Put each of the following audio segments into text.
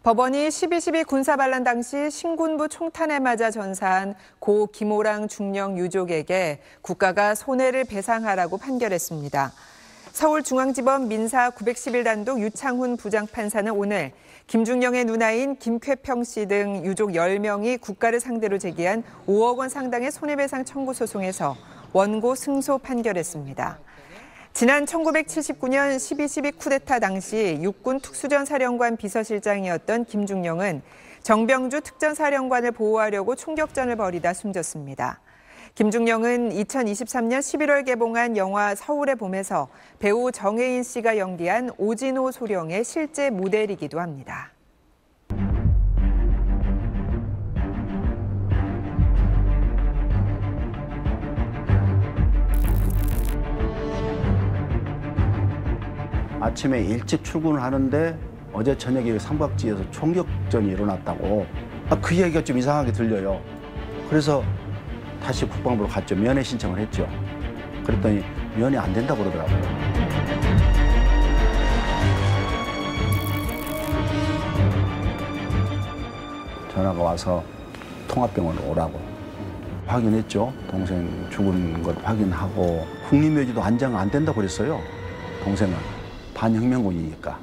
법원이 12.12 군사반란 당시 신군부 총탄에 맞아 전사한 고 김오랑 중령 유족에게 국가가 손해를 배상하라고 판결했습니다. 서울중앙지법 민사 911단독 유창훈 부장판사는 오늘 김중령의 누나인 김쾌평 씨 등 유족 10명이 국가를 상대로 제기한 5억 원 상당의 손해배상 청구 소송에서 원고 승소 판결했습니다. 지난 1979년 12.12 쿠데타 당시 육군 특수전 사령관 비서실장이었던 김중령은 정병주 특전사령관을 보호하려고 총격전을 벌이다 숨졌습니다. 김중령은 2023년 11월 개봉한 영화 서울의 봄에서 배우 정혜인 씨가 연기한 오진호 소령의 실제 모델이기도 합니다. 아침에 일찍 출근을 하는데 어제 저녁에 삼각지에서 총격전이 일어났다고 그 얘기가 좀 이상하게 들려요. 그래서 다시 국방부로 갔죠. 면회 신청을 했죠. 그랬더니 면회 안 된다고 그러더라고요. 전화가 와서 통합병원으로 오라고 확인했죠. 동생 죽은 것 확인하고 국립묘지도 안장 안 된다고 그랬어요. 동생은 반혁명군이니까.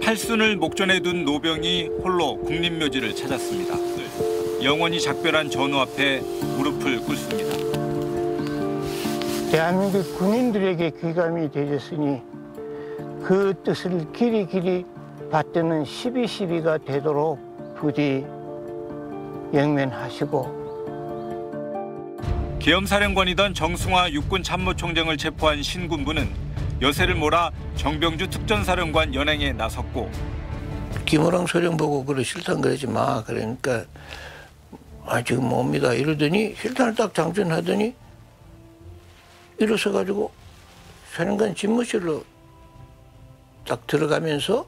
팔순을 목전에 둔 노병이 홀로 국립묘지를 찾았습니다. 영원히 작별한 전우 앞에 무릎을 꿇습니다. 대한민국 군인들에게 귀감이 되셨으니 그 뜻을 길이 받드는 12.12가 되도록 부디 영면하시고. 계엄사령관이던 정승화 육군 참모총장을 체포한 신군부는 여세를 몰아 정병주 특전사령관 연행에 나섰고 김오랑 소령 보고 그래 실탄 그러지 마. 그러니까 지금 뭡니다. 이러더니 실탄을 딱 장전하더니 일어서가지고 사령관 집무실로 딱 들어가면서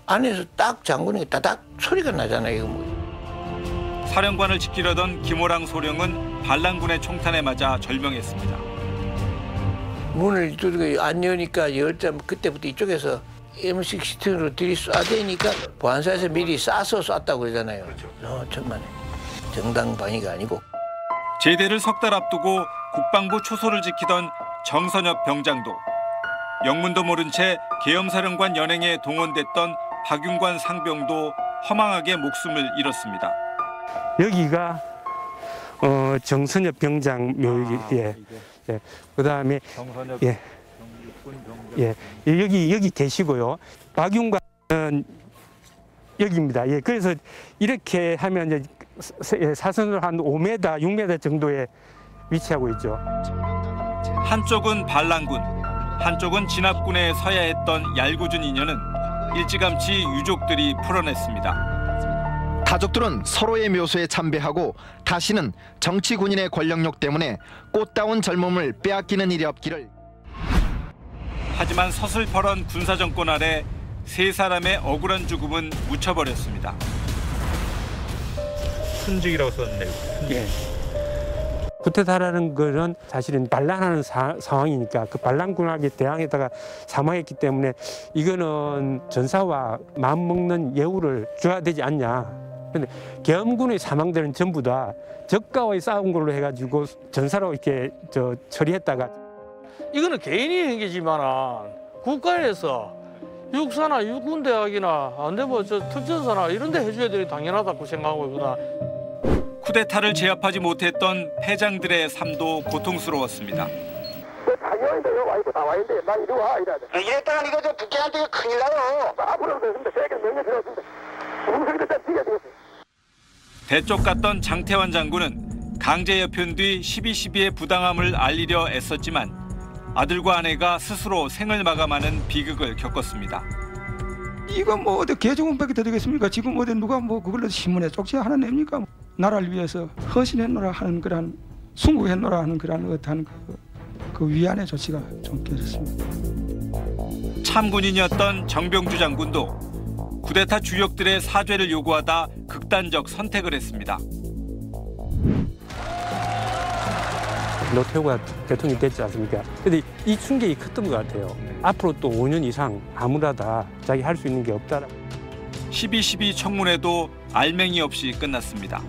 안에서 딱 장군이 따닥 소리가 나잖아요. 이거 뭐. 사령관을 지키려던 김오랑 소령은 반란군의 총탄에 맞아 절명했습니다. 문을 뚫고 안 여니까 열 때 그때부터 이쪽에서 M16로 들이 쏴대니까 보안사에서 미리 쏴서 쐈다고 그러잖아요. 천만에. 정당 방위가 아니고. 제대를 석 달 앞두고 국방부 초소를 지키던 정선엽 병장도 영문도 모른 채 계엄사령관 연행에 동원됐던 박윤관 상병도 허망하게 목숨을 잃었습니다. 여기가 정선엽 병장 묘지에 그다음에 여기 계시고요. 박윤관은 여기입니다. 그래서 이렇게 하면 이제 사선으로 한 5m, 6m 정도에 위치하고 있죠. 한쪽은 반란군, 한쪽은 진압군에 서야 했던 얄궂은 인연은 일찌감치 유족들이 풀어냈습니다. 가족들은 서로의 묘소에 참배하고 다시는 정치 군인의 권력욕 때문에 꽃다운 젊음을 빼앗기는 일이 없기를. 하지만 서슬퍼런 군사정권 아래 세 사람의 억울한 죽음은 묻혀버렸습니다. 순직이라고 썼네요. 예. 쿠데타라는 것은 사실은 반란하는 상황이니까 그 반란군에게 대항에다가 사망했기 때문에 이거는 전사와 마음먹는 예우를 줘야 되지 않냐. 근데 계엄군의 사망들은 전부 다 적가와의 싸운 걸로 해가지고 전사로 이렇게 처리했다가 이거는 개인이 한 게지만 국가에서 육사나 육군대학이나 안 되면 특전사나 이런 데 해줘야 되는 게 당연하다고 생각하고 있구나. 쿠데타를 제압하지 못했던 패장들의 삶도 고통스러웠습니다. 이랬다가 이거 북한한테 큰일 나요. 대쪽 갔던 장태환 장군은 강제 여편 뒤 12.12의 부당함을 알리려 애썼지만 아들과 아내가 스스로 생을 마감하는 비극을 겪었습니다. 이거 뭐 어디 개종원밖에 더 되겠습니까? 지금 어디 누가 뭐 그걸로 신문에 쪽지 하나 냅니까? 나라를 위해서 헌신했노라 하는 그런 숭고했노라 하는 그런 어떤 그 위안의 조치가 좀 깨졌습니다. 참군인이었던 정병주 장군도 쿠데타 주역들의 사죄를 요구하다 극단적 선택을 했습니다. 노태우가 대통령이 됐지 않습니까? 근데 이 충격이 컸던 것 같아요. 앞으로 또 5년 이상 아무라다 자기 할 수 있는 게 없다. 12.12 청문회도 알맹이 없이 끝났습니다.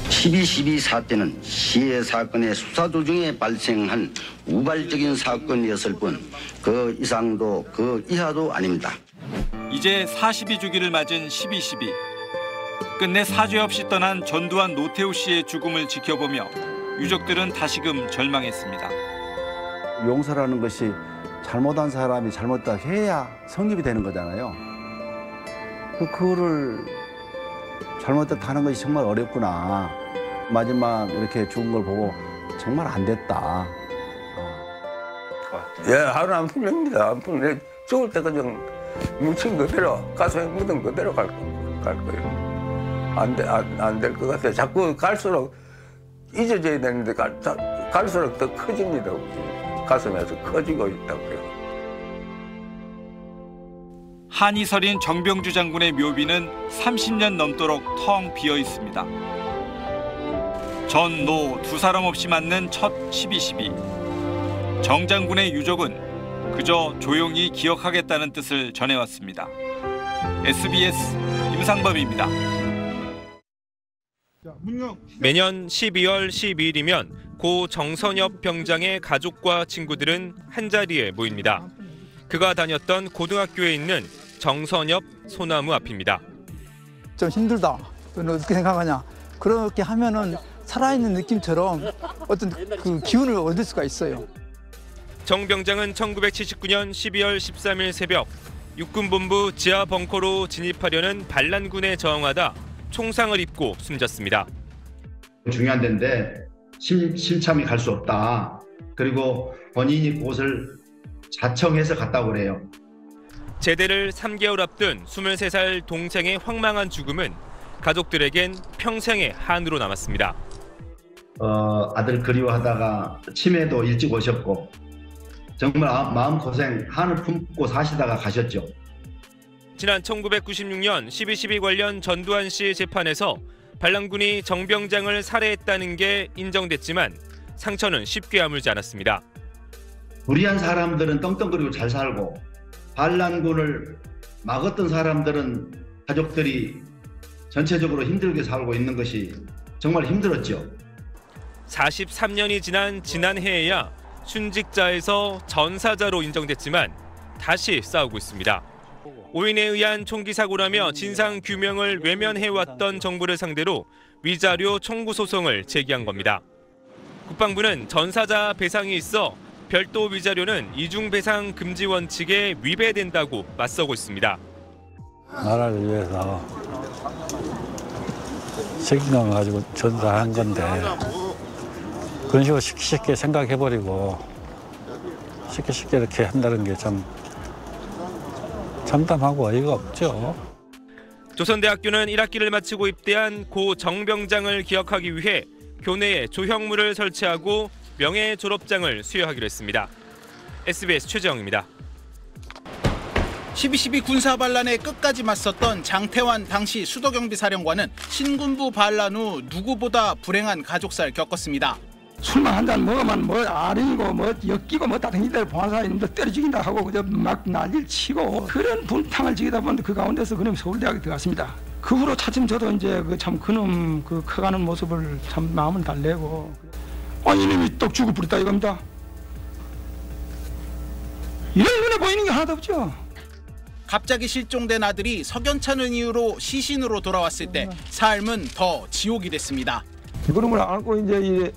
12.12 사태는 시해 사건의 수사 도중에 발생한 우발적인 사건이었을 뿐 그 이상도 그 이하도 아닙니다. 이제 42주기를 맞은 12.12. 끝내 사죄 없이 떠난 전두환 노태우 씨의 죽음을 지켜보며 유족들은 다시금 절망했습니다. 용서라는 것이 잘못한 사람이 잘못다 해야 성립이 되는 거잖아요. 그거를 잘못됐다 하는 것이 정말 어렵구나. 마지막 이렇게 죽은 걸 보고 정말 안 됐다. 예, 하루 안 풀립니다. 안 풀려. 죽을 때 그냥 뭉친 그대로 가슴에 묻은 그대로 갈 거예요. 안 될 것 같아요. 자꾸 갈수록 잊어져야 되는데 갈수록 더 커집니다. 가슴에서 커지고 있다고요. 한이 서린 정병주 장군의 묘비는 30년 넘도록 텅 비어 있습니다. 전, 노 두 사람 없이 맞는 첫 12.12. 정 장군의 유족은 그저 조용히 기억하겠다는 뜻을 전해왔습니다. SBS 임상범입니다. 매년 12월 12일이면 고 정선엽 병장의 가족과 친구들은 한자리에 모입니다. 그가 다녔던 고등학교에 있는 정선엽 소나무 앞입니다. 좀 힘들다. 너는 어떻게 생각하냐? 그렇게 하면은 살아있는 느낌처럼 어떤 그 기운을 얻을 수가 있어요. 정 병장은 1979년 12월 13일 새벽 육군본부 지하 벙커로 진입하려는 반란군에 저항하다 총상을 입고 숨졌습니다. 중요한 데인데 심참히 갈 수 없다. 그리고 본인이 그곳을 자청해서 갔다고 그래요. 제대를 3개월 앞둔 23살 동생의 황망한 죽음은 가족들에겐 평생의 한으로 남았습니다. 아들 그리워하다가 치매도 일찍 오셨고 정말 마음고생 한을 품고 사시다가 가셨죠. 지난 1996년 12.12 관련 전두환 씨 재판에서 반란군이 정 병장을 살해했다는 게 인정됐지만 상처는 쉽게 아물지 않았습니다. 무리한 사람들은 떵떵거리고 잘 살고 반란군을 막았던 사람들은 가족들이 전체적으로 힘들게 살고 있는 것이 정말 힘들었죠. 43년이 지난 지난해에야 순직자에서 전사자로 인정됐지만 다시 싸우고 있습니다. 오인에 의한 총기 사고라며 진상 규명을 외면해왔던 정부를 상대로 위자료 청구 소송을 제기한 겁니다. 국방부는 전사자 배상이 있어 별도 위자료는 이중 배상 금지 원칙에 위배된다고 맞서고 있습니다. 나라를 위해서 책임감 가지고 전사한 건데 그런 식으로 쉽게 생각해버리고 쉽게 이렇게 한다는 게 참 참담하고 어이가 없죠. 조선대학교는 1학기를 마치고 입대한 고 정병장을 기억하기 위해 교내에 조형물을 설치하고 명예 졸업장을 수여하기로 했습니다. SBS 최재영입니다. 12.12 군사 반란에 끝까지 맞섰던 장태환 당시 수도경비 사령관은 신군부 반란 후 누구보다 불행한 가족사를 겪었습니다. 술만 한 잔 먹으면 뭐 아린이고 뭐 엮이고 뭐 다행이들 보안사님들 때려 죽인다 하고 그저 막 난리를 치고 그런 분탕을 지기다 보는데 그 가운데서 그놈이 서울대학에 들어갔습니다. 그 후로 차츰 저도 이제 참 그놈 그 커가는 모습을 참 마음을 달래고 이놈이 떡죽을 부렸다 이겁니다. 이런 눈에 보이는 게 하나도 없죠. 갑자기 실종된 아들이 석연찮은 이유로 시신으로 돌아왔을 때 삶은 더 지옥이 됐습니다. 그놈을 안고 이제 이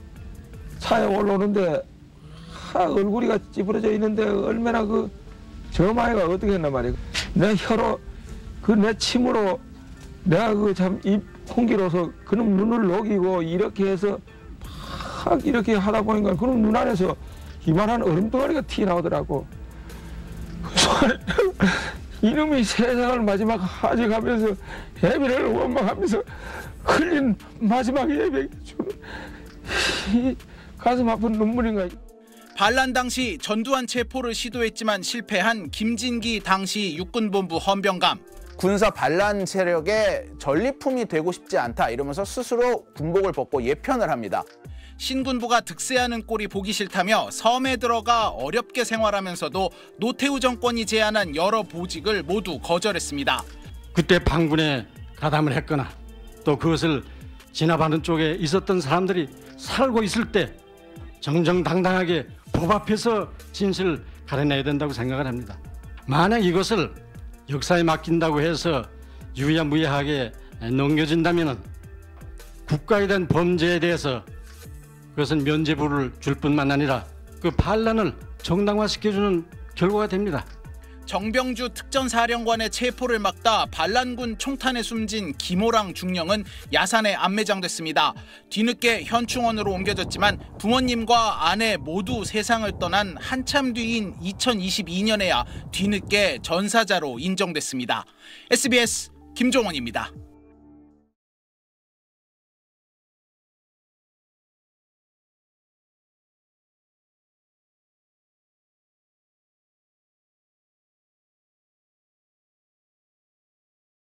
차에 올라오는데 얼굴이 찌푸려져 있는데 얼마나 그 저마이가 어떻게 했나 말이야. 내 혀로 그 내 침으로 내가 그 참 입 공기로서 그놈 눈을 녹이고 이렇게 해서 막 이렇게 하다 보니까 그놈 눈 안에서 이만한 얼음덩어리가 튀어나오더라고. 이놈이 세상을 마지막 하직하면서 예배를 원망하면서 흘린 마지막 예배 가슴 아픈 눈물인가. 반란 당시 전두환 체포를 시도했지만 실패한 김진기 당시 육군본부 헌병감. 군사 반란 세력의 전리품이 되고 싶지 않다 이러면서 스스로 군복을 벗고 예편을 합니다. 신군부가 득세하는 꼴이 보기 싫다며 섬에 들어가 어렵게 생활하면서도 노태우 정권이 제안한 여러 보직을 모두 거절했습니다. 그때 반군에 가담을 했거나 또 그것을 진압하는 쪽에 있었던 사람들이 살고 있을 때 정정당당하게 법 앞에서 진실을 가려내야 된다고 생각을 합니다. 만약 이것을 역사에 맡긴다고 해서 유야무야하게 넘겨진다면 국가에 대한 범죄에 대해서 그것은 면죄부를 줄 뿐만 아니라 그 반란을 정당화시켜주는 결과가 됩니다. 정병주 특전사령관의 체포를 막다 반란군 총탄에 숨진 김호랑 중령은 야산에 안매장됐습니다. 뒤늦게 현충원으로 옮겨졌지만 부모님과 아내 모두 세상을 떠난 한참 뒤인 2022년에야 뒤늦게 전사자로 인정됐습니다. SBS 김종원입니다.